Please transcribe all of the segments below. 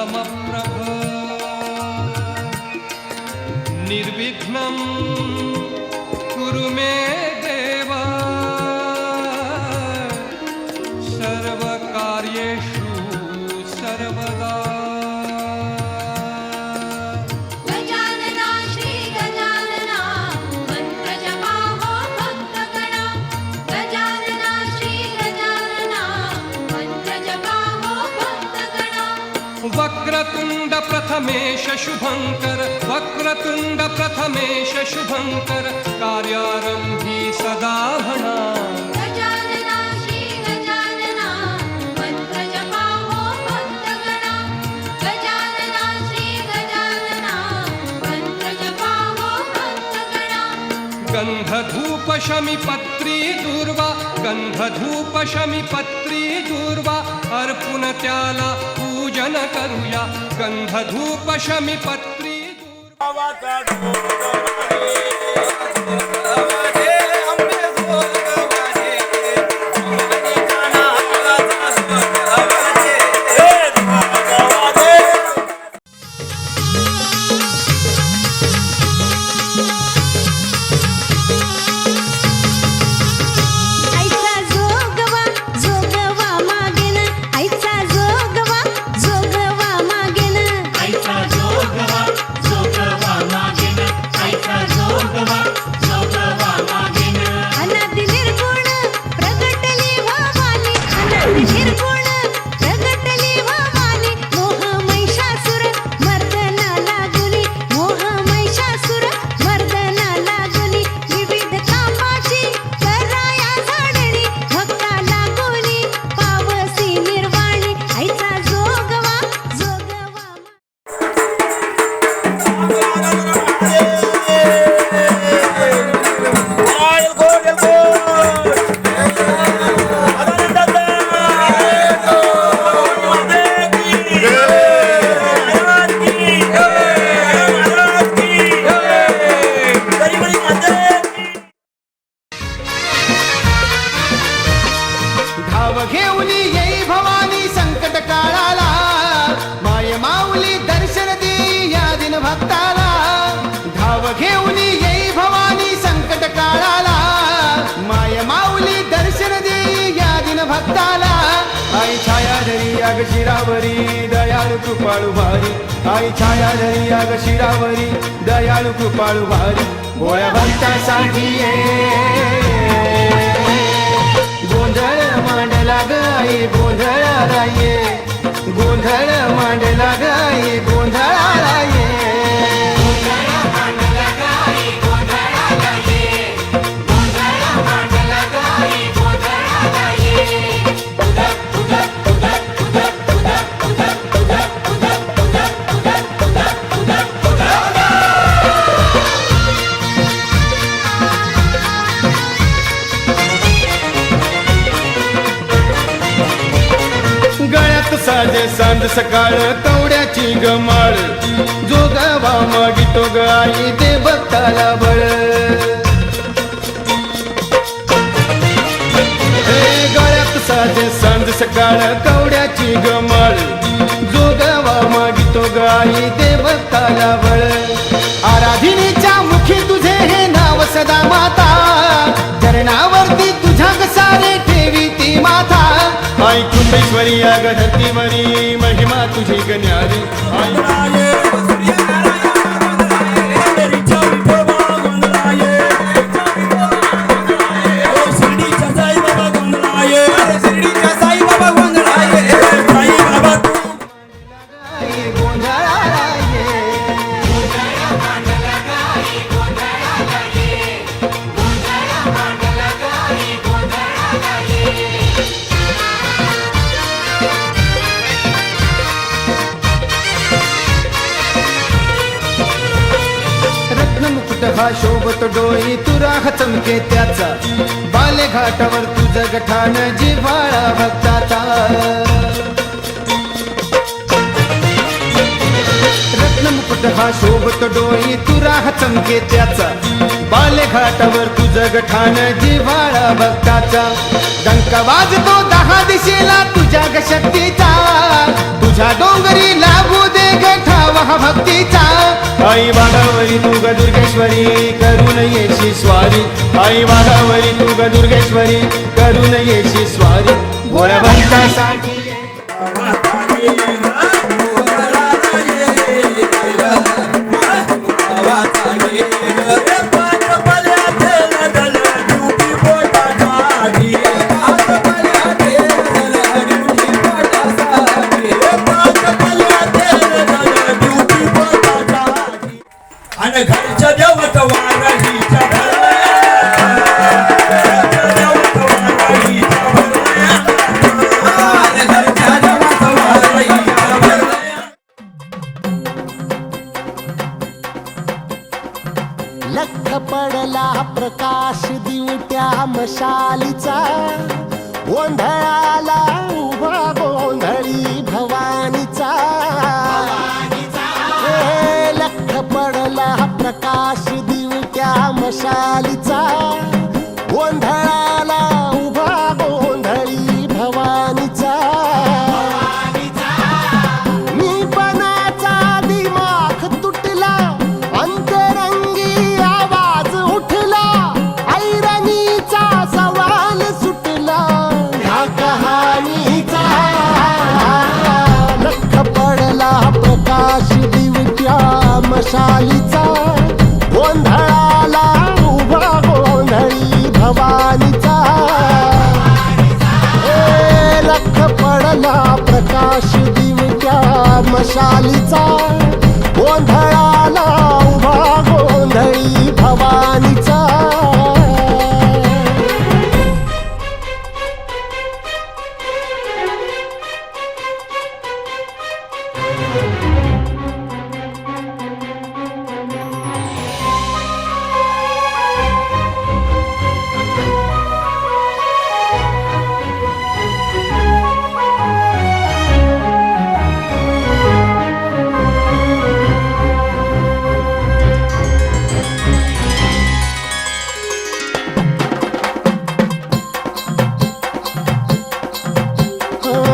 समप्रभ निर्विघ्नं कुरु मे देव सर्वकार्येषु सर्वदा। वक्रतुंड प्रथमेश शुभंकर वक्रतुंड प्रथमेश शुभंकर कार्यारंभी सदा म्हणा। गजानना श्री गजानना मंत्र जपा हो भक्तगणा गजानना श्री गजानना मंत्र जपा हो भक्तगणा। गंधधूप शमीपत्री दूर्वा गंधधूप शमीपत्री दूर्वा अर्पुन त्याला पूजन करूया गंधधूप शमीपत्री दूर्वा। घेऊनी येई भवानी संकट काळाला माय माऊली दर्शन दे या दिन भक्ताला। धाव घेऊनी येई भवानी संकट काळाला माय माऊली दर्शन दे या दिन भक्ताला। आई छाया धरी अग शिरावरी दयाळू कृपाळू भारी आई छाया धरी अग शिरावरी दयाळू कृपाळू भारी भोळ्या भक्तासाठी गोंधळ मांडला गाई गोंधळाला ये गोंधळ मांडला गाई गोंधळाला ये। गळ्यात साजे सांज सकाळ कवड्याची गमाळ जो गावा मागितो गाई ते भक्ताला बळ। गळ्यात साजे सांज सकाळ कवड्याची गमाळ जो गावा मागितो गाई ते भक्ताला बळ। आराधनेच्या मुखी तुझे हे नाव सदा माता चरणावरती तुझ्या कसारे ठेवी ती माता। आई कुंभेश्वरी अग धरतीवरी महिमा तुझी गण्यारी हा शोभत डोई तुराह चमके त्याचा बाले घाटावर तुझं गठाण जिव्हाळा भक्ताचा। रत्नमुकुट हा शोभत डोई तुराह चमके त्याचा बाले घाटावर तुझं गठाण जिव्हाळा भक्ताचा। डंका वाजतो 10 दिशेला तुझ्या ग शक्तीचा तुझ्या डोंगरी लागू आई वाघावरी तू ग दुर्गेश्वरी करून येशी स्वारी आई वाघावरी तू ग दुर्गेश्वरी करून येशी स्वारी भोळ्याभक्तासाठी आणि घरच्या देवत वारहीच्या लख पडला प्रकाश दिवट्या मशालीचा गोंधळाला उभा गोंधळी भवानीचा हे लख पडला प्रकाश दिवट्या मशालीचा गोंधळाला उभा गोंधळी भवानीचा मीपणाचा दिमाग तुटला अंतरंगी आवाज उठला ऐरणीचा सवाल सुटला ह्या कहाणीचा लख पडला प्रकाश दिवट्या मशालीचा गोंधळाला उभा गोंधळी भवानीचा ए लख पडला प्रकाश दिवट्या मशालीचा गोंधळाला उभा गोंधळी भवानीचा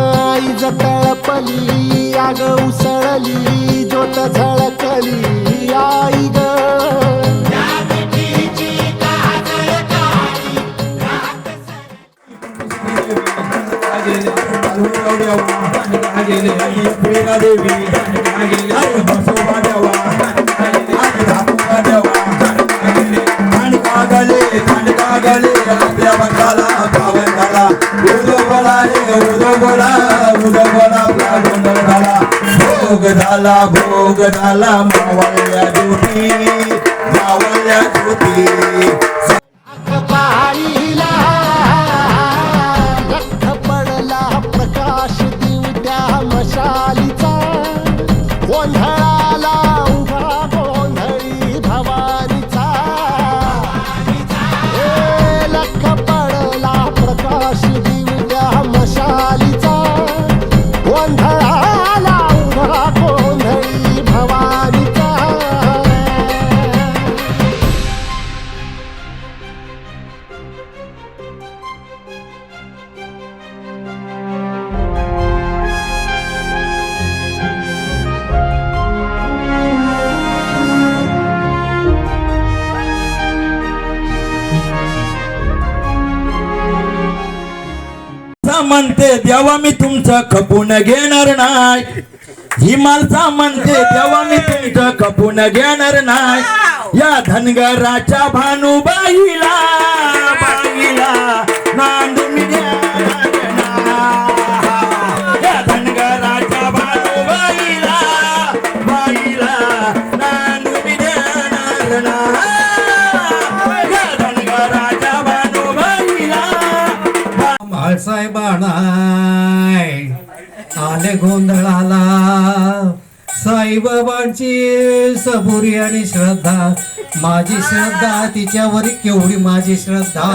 आई तळपली आग उसळली ज्योत झळकली आई ग आपल्या बंगाला भावंगाला उदो बोला रे उदो बोला आपला गोंधळ झाला भोग झाला मावळ्या ज्योती पहाडीला लख पडला प्रकाश दिवट्या मशालीचा गोंधळाला उभा गोंधळी भवानीचा ए लख पडला प्रकाश दिवट्या मशालीचा गोंधळाला उभा गोंधळी भवानीचा म्हणते देवा मी तुमचं खपून घेणार नाही ही मालसा म्हणते देवा मी तुमचं खपून घेणार नाही या धनगराच्या भानुबाईला नांदून देणार नाही. या धनगराच्या भानुबाईला नांदून देणार नाही. या धनगराच्या भानुबाईला साहेबानाय आले गोंधळाला साईबाबांची सबुरी आणि श्रद्धा माझी श्रद्धा तिच्यावर केवढी माझी श्रद्धा